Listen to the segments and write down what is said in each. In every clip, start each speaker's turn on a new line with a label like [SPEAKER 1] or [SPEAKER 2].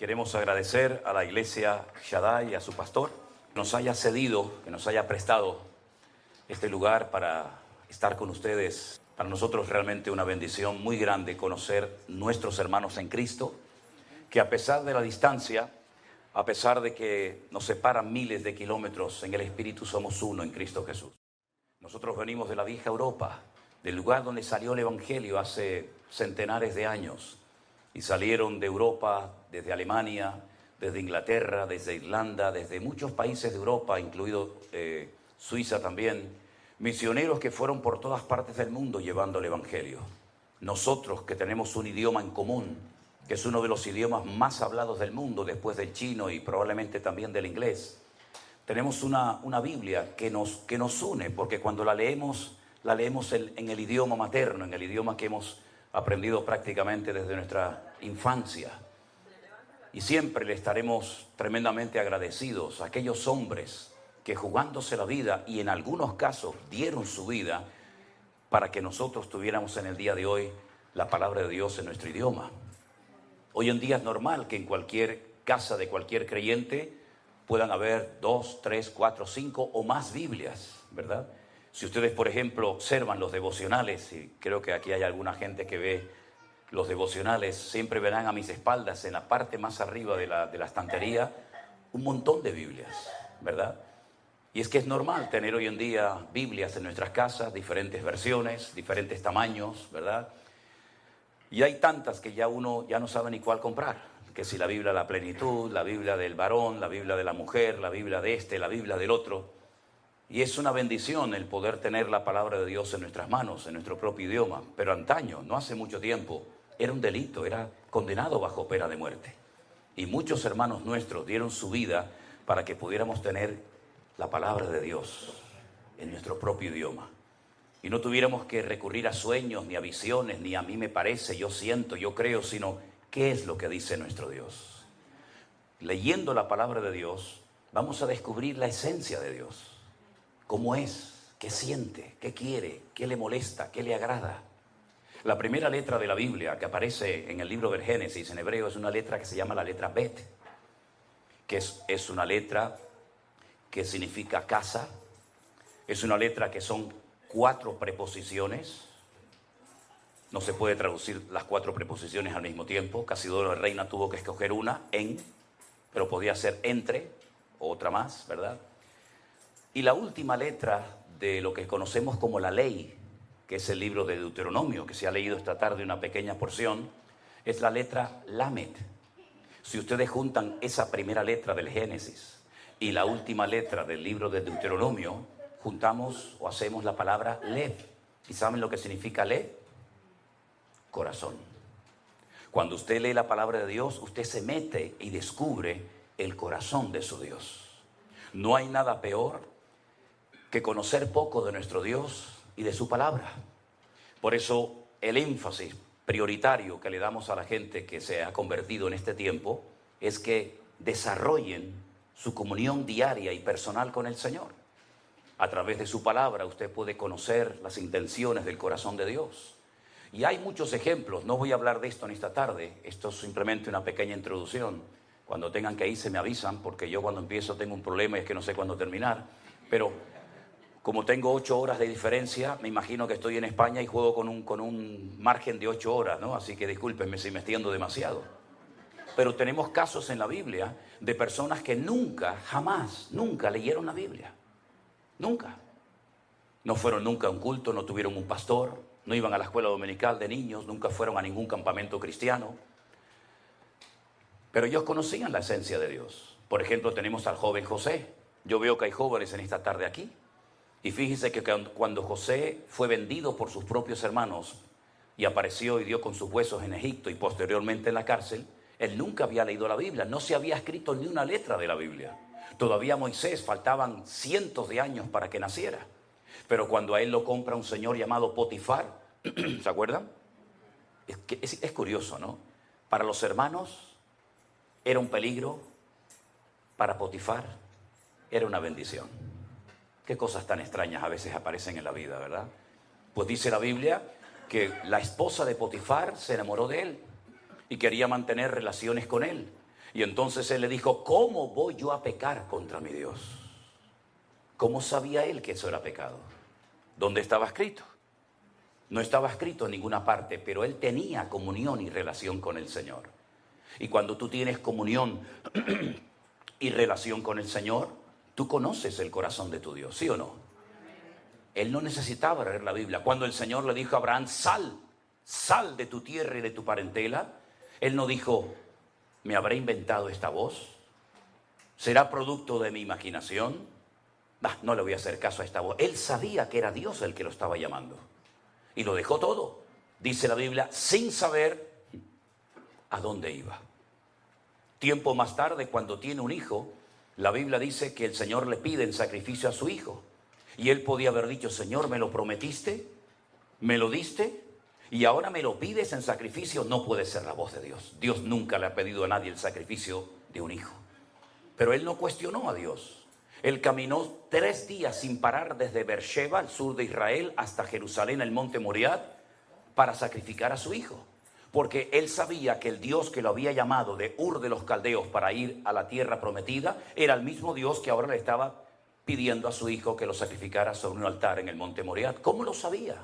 [SPEAKER 1] Queremos agradecer a la iglesia Shaddai y a su pastor que nos haya cedido, que nos haya prestado este lugar para estar con ustedes. Para nosotros realmente una bendición muy grande conocer nuestros hermanos en Cristo, que a pesar de la distancia, a pesar de que nos separan miles de kilómetros, en el Espíritu somos uno en Cristo Jesús. Nosotros venimos de la vieja Europa, del lugar donde salió el Evangelio hace centenares de años. Y salieron de Europa, desde Alemania, desde Inglaterra, desde Irlanda, desde muchos países de Europa, incluido Suiza también, misioneros que fueron por todas partes del mundo llevando el Evangelio. Nosotros que tenemos un idioma en común, que es uno de los idiomas más hablados del mundo después del chino y probablemente también del inglés, tenemos una Biblia que nos une, porque cuando la leemos en el idioma materno, en el idioma que hemos aprendido prácticamente desde nuestra infancia. Y siempre le estaremos tremendamente agradecidos a aquellos hombres que jugándose la vida y en algunos casos dieron su vida para que nosotros tuviéramos en el día de hoy la palabra de Dios en nuestro idioma. Hoy en día es normal que en cualquier casa de cualquier creyente puedan haber 2, 3, 4, 5 o más Biblias, ¿verdad? Si ustedes, por ejemplo, observan los devocionales, y creo que aquí hay alguna gente que ve los devocionales, siempre verán a mis espaldas, en la parte más arriba de la estantería, un montón de Biblias, ¿verdad? Y es que es normal tener hoy en día Biblias en nuestras casas, diferentes versiones, diferentes tamaños, ¿verdad? Y hay tantas que ya uno ya no sabe ni cuál comprar, que si la Biblia de la plenitud, la Biblia del varón, la Biblia de la mujer, la Biblia de este, la Biblia del otro. Y es una bendición el poder tener la palabra de Dios en nuestras manos, en nuestro propio idioma. Pero antaño, no hace mucho tiempo, era un delito, era condenado bajo pena de muerte. Y muchos hermanos nuestros dieron su vida para que pudiéramos tener la palabra de Dios en nuestro propio idioma. Y no tuviéramos que recurrir a sueños, ni a visiones, ni a mí me parece, yo siento, yo creo, sino qué es lo que dice nuestro Dios. Leyendo la palabra de Dios, vamos a descubrir la esencia de Dios. ¿Cómo es? ¿Qué siente? ¿Qué quiere? ¿Qué le molesta? ¿Qué le agrada? La primera letra de la Biblia que aparece en el libro del Génesis en hebreo es una letra que se llama la letra Bet, que es una letra que significa casa. Es una letra que son 4 preposiciones. No se puede traducir las 4 preposiciones al mismo tiempo. Casidoro de Reina tuvo que escoger una, en, pero podía ser entre, o otra más, ¿verdad? Y la última letra de lo que conocemos como la ley, que es el libro de Deuteronomio, que se ha leído esta tarde una pequeña porción, es la letra Lamed. Si ustedes juntan esa primera letra del Génesis y la última letra del libro de Deuteronomio, juntamos o hacemos la palabra Lev. ¿Y saben lo que significa Lev? Corazón. Cuando usted lee la palabra de Dios, usted se mete y descubre el corazón de su Dios. No hay nada peor que conocer poco de nuestro Dios y de su palabra. Por eso el énfasis prioritario que le damos a la gente que se ha convertido en este tiempo es que desarrollen su comunión diaria y personal con el Señor. A través de su palabra usted puede conocer las intenciones del corazón de Dios. Y hay muchos ejemplos, no voy a hablar de esto en esta tarde, esto es simplemente una pequeña introducción. Cuando tengan que irse me avisan, porque yo cuando empiezo tengo un problema y es que no sé cuándo terminar. Pero como tengo 8 horas de diferencia, me imagino que estoy en España y juego con un margen de 8 horas, ¿no? Así que discúlpenme si me extiendo demasiado. Pero tenemos casos en la Biblia de personas que nunca, jamás, nunca leyeron la Biblia. Nunca. No fueron nunca a un culto, no tuvieron un pastor, no iban a la escuela dominical de niños, nunca fueron a ningún campamento cristiano. Pero ellos conocían la esencia de Dios. Por ejemplo, tenemos al joven José. Yo veo que hay jóvenes en esta tarde aquí. Y fíjense que cuando José fue vendido por sus propios hermanos y apareció y dio con sus huesos en Egipto y posteriormente en la cárcel, él nunca había leído la Biblia, no se había escrito ni una letra de la Biblia. Todavía a Moisés faltaban cientos de años para que naciera. Pero cuando a él lo compra un señor llamado Potifar, ¿se acuerdan? Es curioso, ¿no? Para los hermanos era un peligro, para Potifar era una bendición. Qué cosas tan extrañas a veces aparecen en la vida, ¿verdad? Pues dice la Biblia que la esposa de Potifar se enamoró de él y quería mantener relaciones con él. Y entonces él le dijo, ¿cómo voy yo a pecar contra mi Dios? ¿Cómo sabía él que eso era pecado? ¿Dónde estaba escrito? No estaba escrito en ninguna parte, pero él tenía comunión y relación con el Señor. Y cuando tú tienes comunión y relación con el Señor, tú conoces el corazón de tu Dios, ¿sí o no? Él no necesitaba leer la Biblia. Cuando el Señor le dijo a Abraham, sal de tu tierra y de tu parentela, él no dijo, ¿me habré inventado esta voz? ¿Será producto de mi imaginación? No le voy a hacer caso a esta voz. Él sabía que era Dios el que lo estaba llamando. Y lo dejó todo, dice la Biblia, sin saber a dónde iba. Tiempo más tarde, cuando tiene un hijo, la Biblia dice que el Señor le pide en sacrificio a su hijo. Y él podía haber dicho, Señor, ¿me lo prometiste? ¿Me lo diste? Y ahora me lo pides en sacrificio. No puede ser la voz de Dios. Dios nunca le ha pedido a nadie el sacrificio de un hijo. Pero él no cuestionó a Dios. Él caminó 3 días sin parar desde Beersheba, al sur de Israel, hasta Jerusalén, el monte Moriah, para sacrificar a su hijo. Porque él sabía que el Dios que lo había llamado de Ur de los Caldeos para ir a la tierra prometida, era el mismo Dios que ahora le estaba pidiendo a su hijo que lo sacrificara sobre un altar en el monte Moriah. ¿Cómo lo sabía?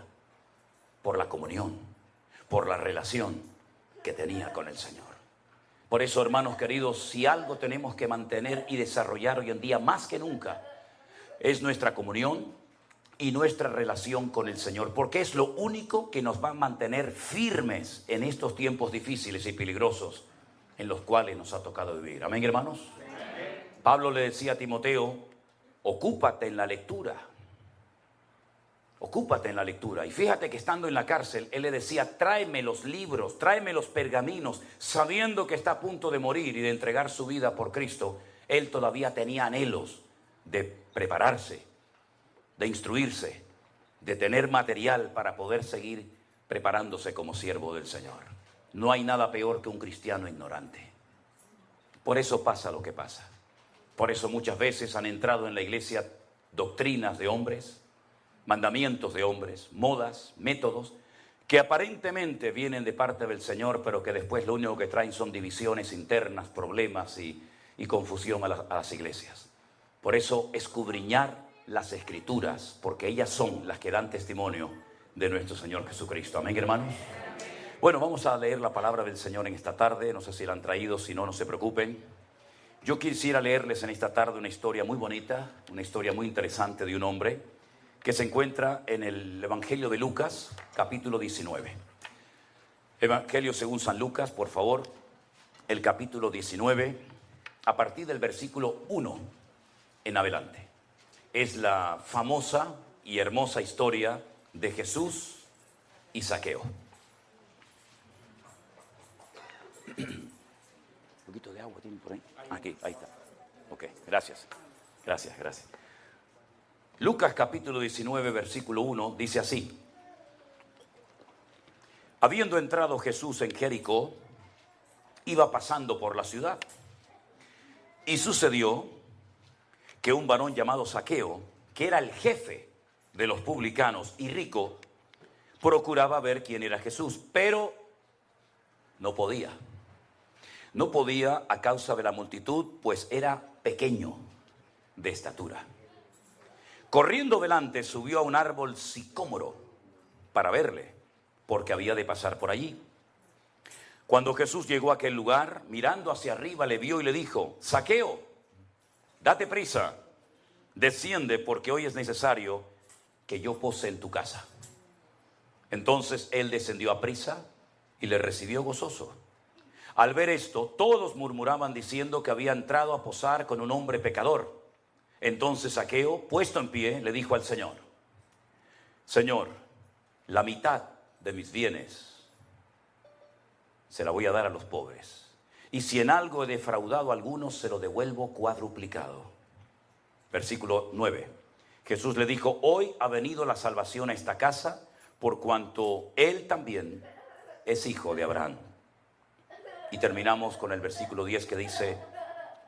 [SPEAKER 1] Por la comunión, por la relación que tenía con el Señor. Por eso, hermanos queridos, si algo tenemos que mantener y desarrollar hoy en día más que nunca, es nuestra comunión y nuestra relación con el Señor, porque es lo único que nos va a mantener firmes en estos tiempos difíciles y peligrosos en los cuales nos ha tocado vivir. Amén, hermanos. Amén. Pablo le decía a Timoteo, ocúpate en la lectura. Ocúpate en la lectura. Y fíjate que estando en la cárcel, él le decía, tráeme los libros, tráeme los pergaminos, sabiendo que está a punto de morir y de entregar su vida por Cristo. Él todavía tenía anhelos de prepararse, de instruirse, de tener material para poder seguir preparándose como siervo del Señor. No hay nada peor que un cristiano ignorante. Por eso pasa lo que pasa. Por eso muchas veces han entrado en la iglesia doctrinas de hombres, mandamientos de hombres, modas, métodos, que aparentemente vienen de parte del Señor, pero que después lo único que traen son divisiones internas, problemas y confusión a las iglesias. Por eso, escudriñar las Escrituras, porque ellas son las que dan testimonio de nuestro Señor Jesucristo. Amén, hermanos. Bueno, vamos a leer la palabra del Señor en esta tarde. No sé si la han traído, si no, no se preocupen. Yo quisiera leerles en esta tarde una historia muy bonita, una historia muy interesante de un hombre que se encuentra en el Evangelio de Lucas, capítulo 19. Evangelio según San Lucas, por favor, el capítulo 19, a partir del versículo 1 en adelante. Es la famosa y hermosa historia de Jesús y Zaqueo. Un poquito de agua tienen por ahí. Aquí, ahí está. Ok, gracias. Gracias. Lucas capítulo 19, versículo 1, dice así. Habiendo entrado Jesús en Jericó, iba pasando por la ciudad. Y sucedió que un varón llamado Zaqueo, que era el jefe de los publicanos y rico, procuraba ver quién era Jesús, pero no podía. No podía a causa de la multitud, pues era pequeño de estatura. Corriendo delante, subió a un árbol sicómoro para verle, porque había de pasar por allí. Cuando Jesús llegó a aquel lugar, mirando hacia arriba, le vio y le dijo, Zaqueo, date prisa, desciende, porque hoy es necesario que yo pose en tu casa. Entonces él descendió a prisa y le recibió gozoso. Al ver esto, todos murmuraban diciendo que había entrado a posar con un hombre pecador. Entonces Zaqueo, puesto en pie, le dijo al Señor, Señor, la mitad de mis bienes se la voy a dar a los pobres. Y si en algo he defraudado a algunos, se lo devuelvo cuadruplicado. Versículo 9. Jesús le dijo, hoy ha venido la salvación a esta casa, por cuanto él también es hijo de Abraham. Y terminamos con el versículo 10 que dice,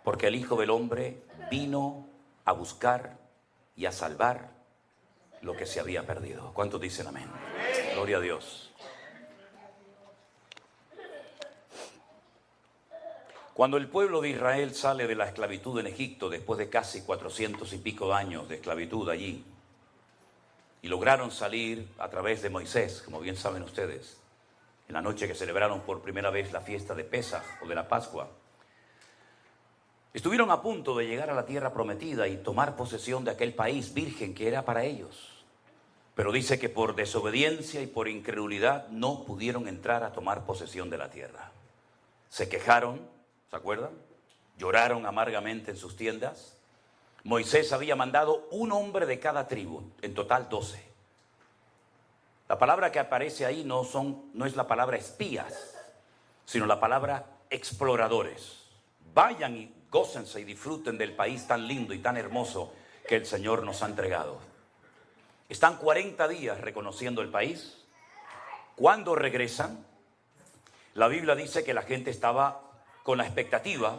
[SPEAKER 1] porque el Hijo del Hombre vino a buscar y a salvar lo que se había perdido. ¿Cuántos dicen amén? Amén. Gloria a Dios. Cuando el pueblo de Israel sale de la esclavitud en Egipto, después de casi 400 y pico de años de esclavitud allí, y lograron salir a través de Moisés, como bien saben ustedes, en la noche que celebraron por primera vez la fiesta de Pesaj o de la Pascua, estuvieron a punto de llegar a la tierra prometida y tomar posesión de aquel país virgen que era para ellos. Pero dice que por desobediencia y por incredulidad no pudieron entrar a tomar posesión de la tierra. Se quejaron, ¿se acuerdan? Lloraron amargamente en sus tiendas. Moisés había mandado un hombre de cada tribu, en total 12. La palabra que aparece ahí no es la palabra espías, sino la palabra exploradores. Vayan y gócense y disfruten del país tan lindo y tan hermoso que el Señor nos ha entregado. Están 40 días reconociendo el país. Cuando regresan, la Biblia dice que la gente estaba con la expectativa,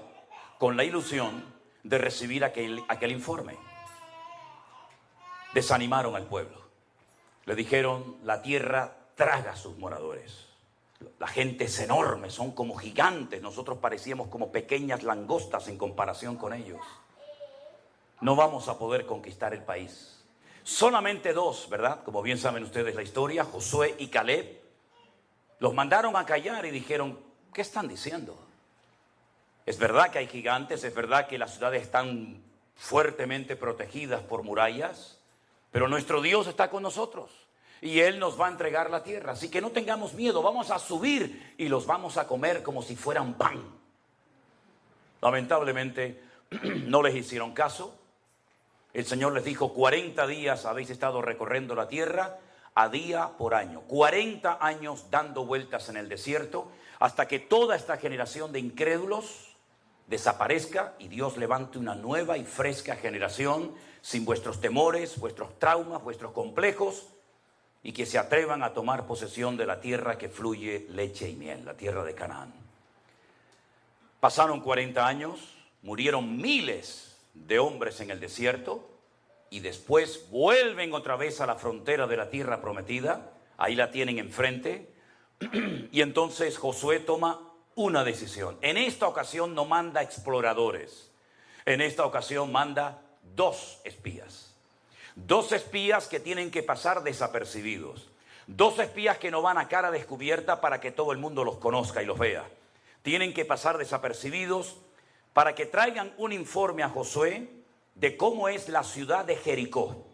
[SPEAKER 1] con la ilusión de recibir aquel informe. Desanimaron al pueblo. Le dijeron, la tierra traga a sus moradores. La gente es enorme, son como gigantes. Nosotros parecíamos como pequeñas langostas en comparación con ellos. No vamos a poder conquistar el país. Solamente 2, ¿verdad? Como bien saben ustedes la historia, Josué y Caleb, los mandaron a callar y dijeron, ¿qué están diciendo? Es verdad que hay gigantes, es verdad que las ciudades están fuertemente protegidas por murallas, pero nuestro Dios está con nosotros y Él nos va a entregar la tierra. Así que no tengamos miedo, vamos a subir y los vamos a comer como si fueran pan. Lamentablemente no les hicieron caso. El Señor les dijo, 40 días habéis estado recorriendo la tierra a día por año. 40 años dando vueltas en el desierto hasta que toda esta generación de incrédulos desaparezca y Dios levante una nueva y fresca generación sin vuestros temores, vuestros traumas, vuestros complejos, y que se atrevan a tomar posesión de la tierra que fluye leche y miel, la tierra de Canaán. Pasaron 40 años, murieron miles de hombres en el desierto y después vuelven otra vez a la frontera de la tierra prometida. Ahí la tienen enfrente y entonces Josué toma una decisión. En esta ocasión no manda exploradores. En esta ocasión manda 2 espías. 2 espías que tienen que pasar desapercibidos. 2 espías que no van a cara descubierta para que todo el mundo los conozca y los vea. Tienen que pasar desapercibidos para que traigan un informe a Josué de cómo es la ciudad de Jericó.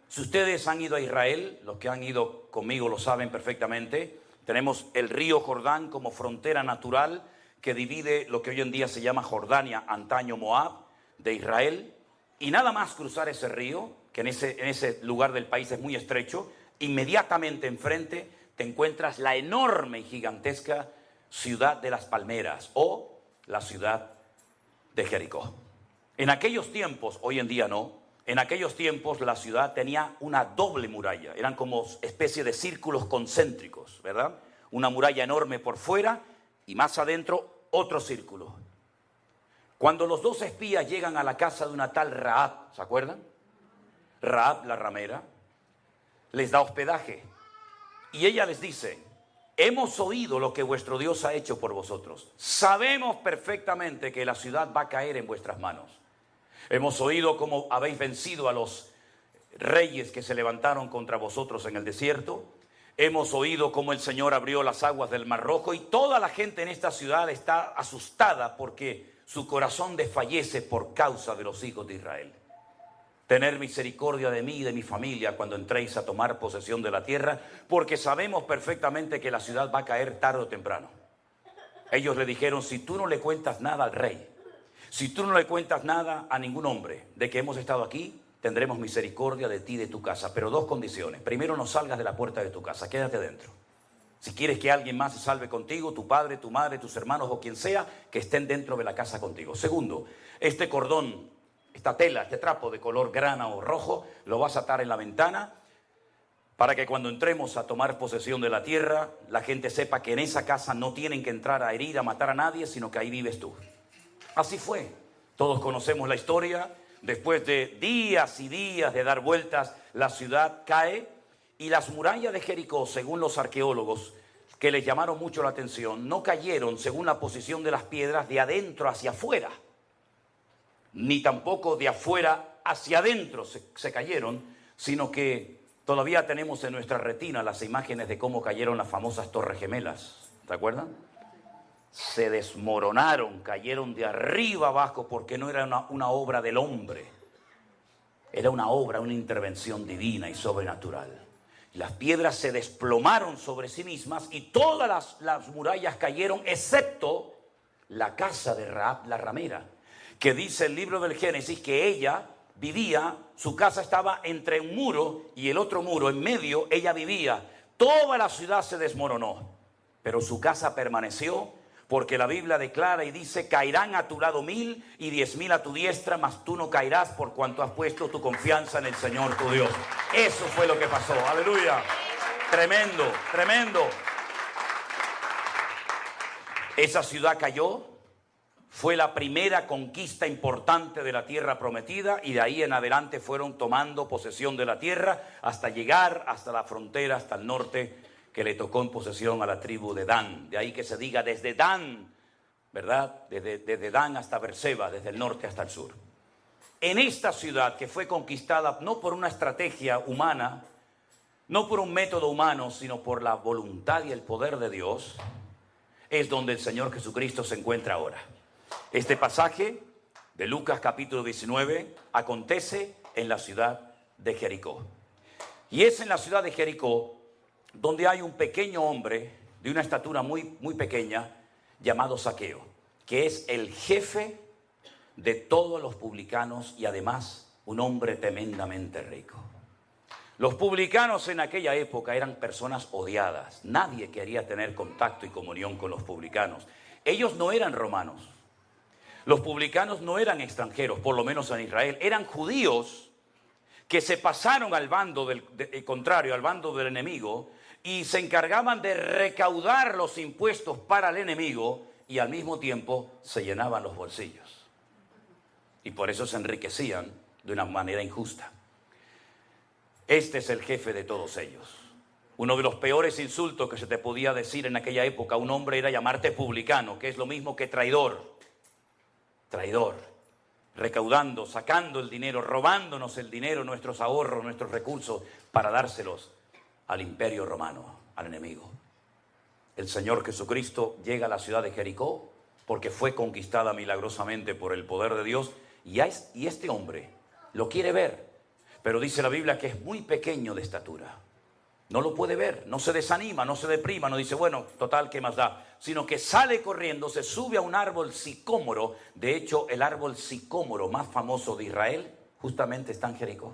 [SPEAKER 1] Si ustedes han ido a Israel, los que han ido conmigo lo saben perfectamente. Tenemos el río Jordán como frontera natural que divide lo que hoy en día se llama Jordania, antaño Moab, de Israel. Y nada más cruzar ese río, que en ese lugar del país es muy estrecho, inmediatamente enfrente te encuentras la enorme y gigantesca ciudad de las palmeras o la ciudad de Jericó. En aquellos tiempos, hoy en día no, en aquellos tiempos la ciudad tenía una doble muralla, eran como especie de círculos concéntricos, ¿verdad? Una muralla enorme por fuera y más adentro otro círculo. Cuando los 2 espías llegan a la casa de una tal Rahab, ¿se acuerdan? Rahab la ramera, les da hospedaje y ella les dice, hemos oído lo que vuestro Dios ha hecho por vosotros, sabemos perfectamente que la ciudad va a caer en vuestras manos. Hemos oído cómo habéis vencido a los reyes que se levantaron contra vosotros en el desierto. Hemos oído cómo el Señor abrió las aguas del Mar Rojo y toda la gente en esta ciudad está asustada porque su corazón desfallece por causa de los hijos de Israel. Tener misericordia de mí y de mi familia cuando entréis a tomar posesión de la tierra, porque sabemos perfectamente que la ciudad va a caer tarde o temprano. Ellos le dijeron, si tú no le cuentas nada al rey, si tú no le cuentas nada a ningún hombre de que hemos estado aquí, tendremos misericordia de ti y de tu casa. Pero 2 condiciones. Primero, no salgas de la puerta de tu casa, quédate dentro. Si quieres que alguien más se salve contigo, tu padre, tu madre, tus hermanos o quien sea, que estén dentro de la casa contigo. Segundo, este cordón, esta tela, este trapo de color grana o rojo, lo vas a atar en la ventana para que cuando entremos a tomar posesión de la tierra, la gente sepa que en esa casa no tienen que entrar a herir, a matar a nadie, sino que ahí vives tú. Así fue. Todos conocemos la historia. Después de días y días de dar vueltas, la ciudad cae y las murallas de Jericó, según los arqueólogos, que les llamaron mucho la atención. No cayeron según la posición de las piedras de adentro hacia afuera, ni tampoco de afuera hacia adentro se cayeron, sino que todavía tenemos en nuestra retina las imágenes de cómo cayeron las famosas Torres Gemelas. ¿Te acuerdan? Se desmoronaron, cayeron de arriba abajo, porque no era una obra del hombre. Era una obra, una intervención divina y sobrenatural. Las piedras se desplomaron sobre sí mismas y todas las murallas cayeron, excepto la casa de Rahab la ramera, que dice el libro del Génesis que ella vivía, su casa estaba entre un muro y el otro muro, en medio ella vivía. Toda la ciudad se desmoronó, pero su casa permaneció, porque la Biblia declara y dice: caerán a tu lado 1000 y 10.000 a tu diestra, mas tú no caerás, por cuanto has puesto tu confianza en el Señor tu Dios. Eso fue lo que pasó. Aleluya. Tremendo, tremendo. Esa ciudad cayó. Fue la primera conquista importante de la tierra prometida, y de ahí en adelante fueron tomando posesión de la tierra hasta llegar hasta la frontera, hasta el norte, que le tocó en posesión a la tribu de Dan. De ahí que se diga desde Dan, ¿verdad? Desde Dan hasta Berseba, desde el norte hasta el sur. En esta ciudad, que fue conquistada no por una estrategia humana, no por un método humano, sino por la voluntad y el poder de Dios, es donde el Señor Jesucristo se encuentra ahora. Este pasaje de Lucas capítulo 19 acontece en la ciudad de Jericó. Y es en la ciudad de Jericó donde hay un pequeño hombre de una estatura muy, muy pequeña, llamado Zaqueo, que es el jefe de todos los publicanos y además un hombre tremendamente rico. Los publicanos en aquella época eran personas odiadas. Nadie quería tener contacto y comunión con los publicanos. Ellos no eran romanos. Los publicanos no eran extranjeros, por lo menos en Israel. Eran judíos que se pasaron al bando contrario, al bando del enemigo, y se encargaban de recaudar los impuestos para el enemigo, y al mismo tiempo se llenaban los bolsillos. Y por eso se enriquecían de una manera injusta. Este es el jefe de todos ellos. Uno de los peores insultos que se te podía decir en aquella época a un hombre era llamarte publicano, que es lo mismo que traidor. Traidor. Recaudando, sacando el dinero, robándonos el dinero, nuestros ahorros, nuestros recursos, para dárselos al imperio romano, al enemigo. El Señor Jesucristo llega a la ciudad de Jericó porque fue conquistada milagrosamente por el poder de Dios, y este hombre lo quiere ver, pero dice la Biblia que es muy pequeño de estatura. No lo puede ver, no se desanima, no se deprima, no dice, bueno, total, ¿qué más da? Sino que sale corriendo, se sube a un árbol sicómoro. De hecho, el árbol sicómoro más famoso de Israel justamente está en Jericó.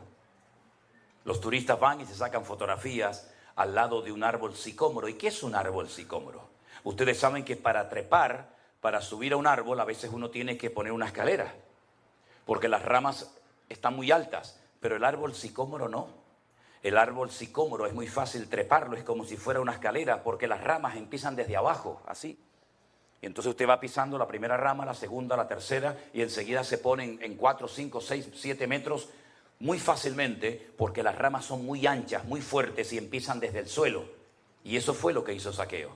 [SPEAKER 1] Los turistas van y se sacan fotografías al lado de un árbol sicómoro. ¿Y qué es un árbol sicómoro? Ustedes saben que para trepar, para subir a un árbol, a veces uno tiene que poner una escalera, porque las ramas están muy altas, pero el árbol sicómoro no. El árbol sicómoro es muy fácil treparlo, es como si fuera una escalera, porque las ramas empiezan desde abajo, así. Y entonces usted va pisando la primera rama, la segunda, la tercera, y enseguida se ponen en 4, 5, 6, 7 metros muy fácilmente, porque las ramas son muy anchas, muy fuertes, y empiezan desde el suelo. Y eso fue lo que hizo Zaqueo.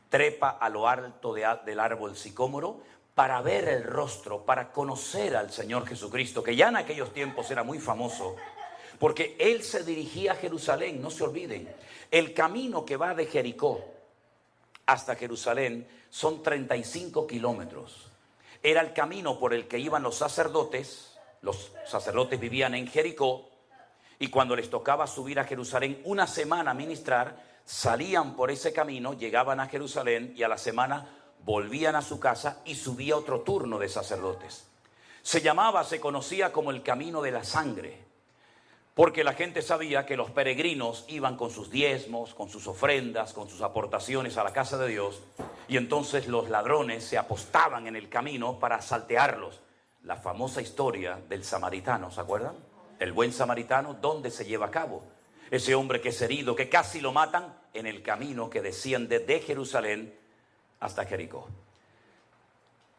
[SPEAKER 1] Trepa a lo alto del árbol sicómoro para ver el rostro, para conocer al Señor Jesucristo, que ya en aquellos tiempos era muy famoso, porque él se dirigía a Jerusalén. No se olviden, el camino que va de Jericó hasta Jerusalén son 35 kilómetros. Era el camino por el que iban los sacerdotes. Los sacerdotes vivían en Jericó, y cuando les tocaba subir a Jerusalén una semana a ministrar, salían por ese camino, llegaban a Jerusalén, y a la semana volvían a su casa y subía otro turno de sacerdotes. Se conocía como el camino de la sangre, porque la gente sabía que los peregrinos iban con sus diezmos, con sus ofrendas, con sus aportaciones a la casa de Dios, y entonces los ladrones se apostaban en el camino para asaltearlos. La famosa historia del samaritano, ¿se acuerdan? El buen samaritano, ¿dónde se lleva a cabo? Ese hombre que es herido, que casi lo matan, en el camino que desciende de Jerusalén hasta Jericó.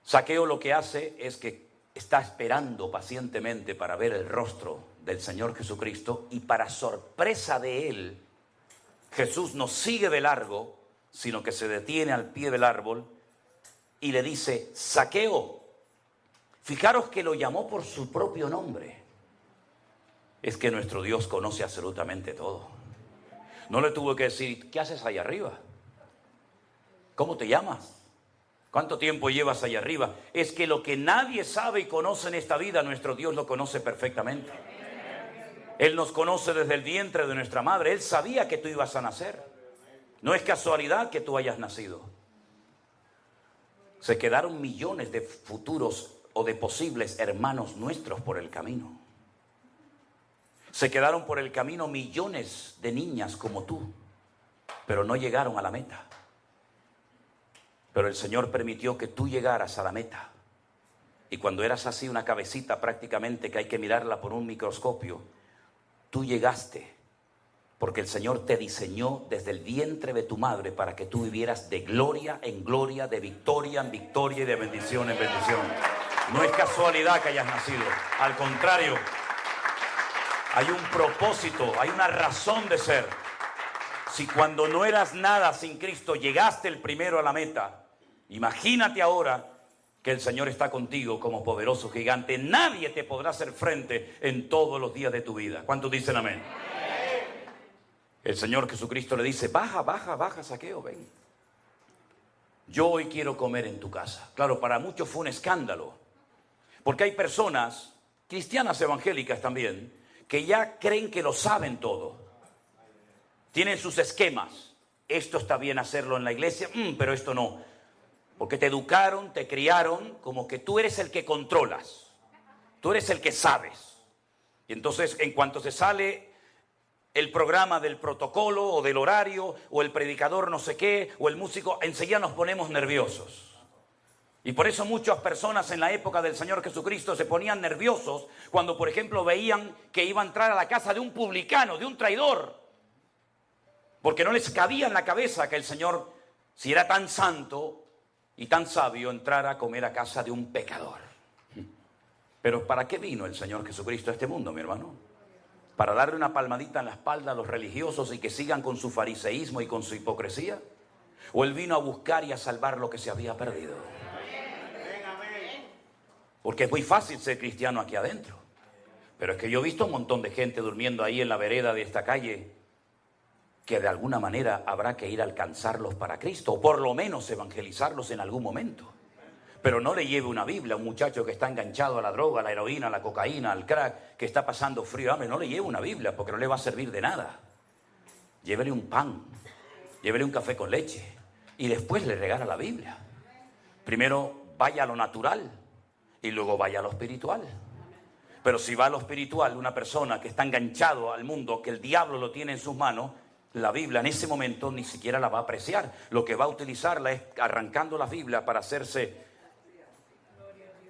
[SPEAKER 1] Zaqueo lo que hace es que está esperando pacientemente para ver el rostro del Señor Jesucristo, y para sorpresa de él, Jesús nos sigue de largo sino que se detiene al pie del árbol y le dice, Zaqueo. Fijaros que lo llamó por su propio nombre. Es que nuestro Dios conoce absolutamente todo. No le tuvo que decir, ¿qué haces allá arriba? ¿Cómo te llamas? ¿Cuánto tiempo llevas allá arriba? Es que lo que nadie sabe y conoce en esta vida, nuestro Dios lo conoce perfectamente. Él nos conoce desde el vientre de nuestra madre. Él sabía que tú ibas a nacer. No es casualidad que tú hayas nacido. Se quedaron millones de futuros o de posibles hermanos nuestros por el camino. Se quedaron por el camino millones de niñas como tú, pero no llegaron a la meta. Pero el Señor permitió que tú llegaras a la meta. Y cuando eras así una cabecita prácticamente que hay que mirarla por un microscopio, tú llegaste porque el Señor te diseñó desde el vientre de tu madre para que tú vivieras de gloria en gloria, de victoria en victoria y de bendición en bendición. No es casualidad que hayas nacido, al contrario, hay un propósito, hay una razón de ser. Si cuando no eras nada sin Cristo llegaste el primero a la meta, imagínate ahora que el Señor está contigo como poderoso gigante. Nadie te podrá hacer frente en todos los días de tu vida. ¿Cuántos dicen amén? El Señor Jesucristo le dice, baja, baja, baja, Zaqueo, ven. Yo hoy quiero comer en tu casa. Claro, para muchos fue un escándalo, porque hay personas, cristianas evangélicas también, que ya creen que lo saben todo. Tienen sus esquemas. Esto está bien hacerlo en la iglesia, pero esto no. Porque te educaron, te criaron como que tú eres el que controlas. Tú eres el que sabes. Y entonces, en cuanto se sale el programa del protocolo o del horario, o el predicador no sé qué, o el músico, enseguida nos ponemos nerviosos. Y por eso muchas personas en la época del Señor Jesucristo se ponían nerviosos cuando, por ejemplo, veían que iba a entrar a la casa de un publicano, de un traidor. Porque no les cabía en la cabeza que el Señor, si era tan santo y tan sabio, entrara a comer a casa de un pecador. Pero ¿para qué vino el Señor Jesucristo a este mundo, mi hermano? ¿Para darle una palmadita en la espalda a los religiosos y que sigan con su fariseísmo y con su hipocresía? ¿O Él vino a buscar y a salvar lo que se había perdido? Porque es muy fácil ser cristiano aquí adentro. Pero es que yo he visto un montón de gente durmiendo ahí en la vereda de esta calle, que de alguna manera habrá que ir a alcanzarlos para Cristo, o por lo menos evangelizarlos en algún momento. Pero no le lleve una Biblia a un muchacho que está enganchado a la droga, a la heroína, a la cocaína, al crack, que está pasando frío, hambre. No le lleve una Biblia porque no le va a servir de nada. Llévele un pan, llévele un café con leche y después le regala la Biblia. Primero vaya a lo natural y luego vaya a lo espiritual. Pero si va a lo espiritual, una persona que está enganchado al mundo, que el diablo lo tiene en sus manos, la Biblia en ese momento ni siquiera la va a apreciar. Lo que va a utilizarla es arrancando la Biblia para hacerse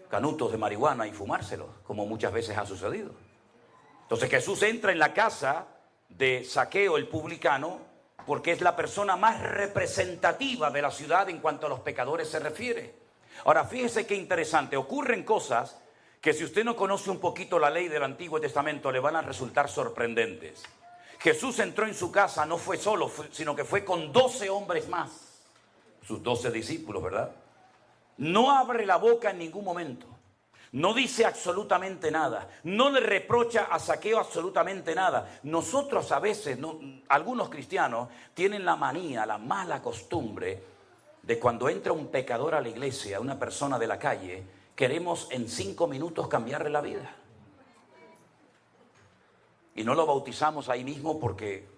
[SPEAKER 1] canutos de marihuana y fumárselos, como muchas veces ha sucedido. Entonces Jesús entra en la casa de Zaqueo, el publicano, porque es la persona más representativa de la ciudad en cuanto a los pecadores se refiere. Ahora, fíjese qué interesante, ocurren cosas que si usted no conoce un poquito la ley del Antiguo Testamento le van a resultar sorprendentes. Jesús entró en su casa, no fue solo, sino que fue con 12 hombres más, sus 12 discípulos, ¿verdad? No abre la boca en ningún momento, no dice absolutamente nada, no le reprocha a Zaqueo absolutamente nada. Nosotros a veces, algunos cristianos tienen la manía, la mala costumbre de cuando entra un pecador a la iglesia, una persona de la calle, queremos en 5 minutos cambiarle la vida. Y no lo bautizamos ahí mismo porque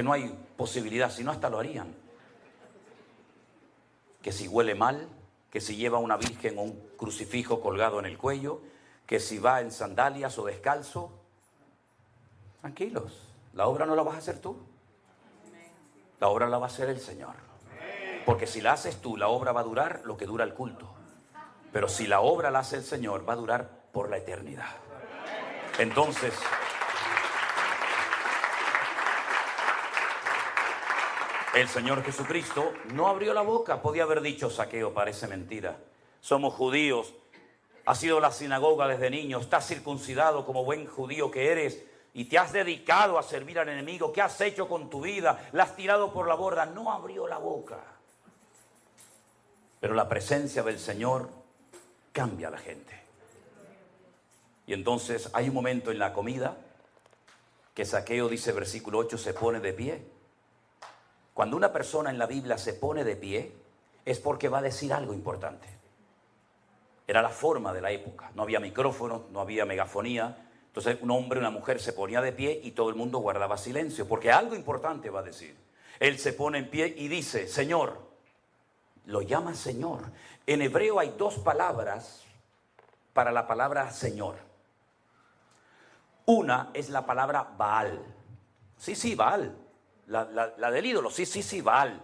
[SPEAKER 1] no hay posibilidad, si no hasta lo harían. Que si huele mal, que si lleva una virgen o un crucifijo colgado en el cuello, que si va en sandalias o descalzo. Tranquilos, la obra no la vas a hacer tú. La obra la va a hacer el Señor. Porque si la haces tú, la obra va a durar lo que dura el culto. Pero si la obra la hace el Señor, va a durar por la eternidad. Entonces, el Señor Jesucristo no abrió la boca. Podía haber dicho, Zaqueo, parece mentira. Somos judíos. Has ido a la sinagoga desde niño. Estás circuncidado como buen judío que eres. y te has dedicado a servir al enemigo, ¿qué has hecho con tu vida? La has tirado por la borda, no abrió la boca. Pero la presencia del Señor cambia a la gente. Y entonces hay un momento en la comida que Zaqueo, dice versículo 8, se pone de pie. Cuando una persona en la Biblia se pone de pie, es porque va a decir algo importante. Era la forma de la época, no había micrófonos, no había megafonía. Entonces un hombre y una mujer se ponía de pie y todo el mundo guardaba silencio, porque algo importante va a decir. Él se pone en pie y dice, Señor, lo llama Señor. En hebreo hay dos palabras para la palabra Señor. Una es la palabra Baal. Sí, Baal. La del ídolo, sí, Baal.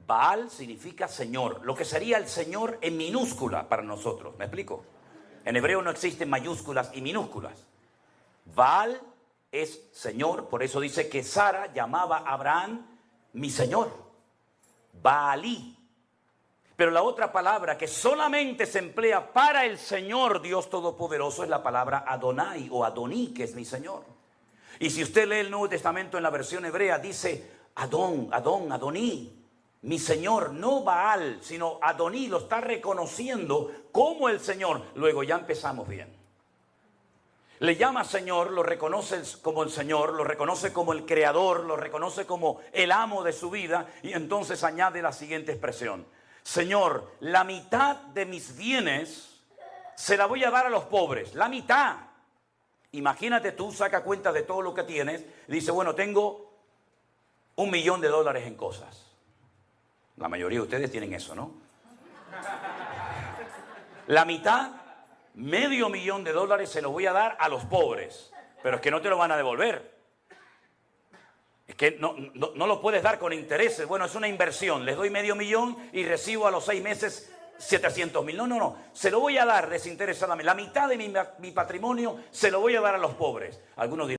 [SPEAKER 1] Baal significa Señor, lo que sería el Señor en minúscula para nosotros. ¿Me explico? En hebreo no existen mayúsculas y minúsculas. Baal es Señor, por eso dice que Sara llamaba a Abraham mi Señor. Baalí. Pero la otra palabra que solamente se emplea para el Señor Dios Todopoderoso es la palabra Adonai o Adoní, que es mi Señor. Y si usted lee el Nuevo Testamento en la versión hebrea, dice Adoní, mi Señor, no Baal, sino Adoní, lo está reconociendo como el Señor. Luego ya empezamos bien. Le llama Señor, lo reconoce como el Señor, lo reconoce como el Creador, lo reconoce como el amo de su vida, y entonces añade la siguiente expresión. Señor, la mitad de mis bienes se la voy a dar a los pobres, la mitad. Imagínate tú, saca cuenta de todo lo que tienes, y dice, bueno, tengo $1.000.000 en cosas. La mayoría de ustedes tienen eso, ¿no? La mitad, $500.000 se lo voy a dar a los pobres, pero es que no te lo van a devolver. Es que no lo puedes dar con intereses. Bueno, es una inversión. Les doy $500.000 y recibo a los 6 meses 700.000. No. Se lo voy a dar desinteresadamente. La mitad de mi patrimonio se lo voy a dar a los pobres. Algunos dirán,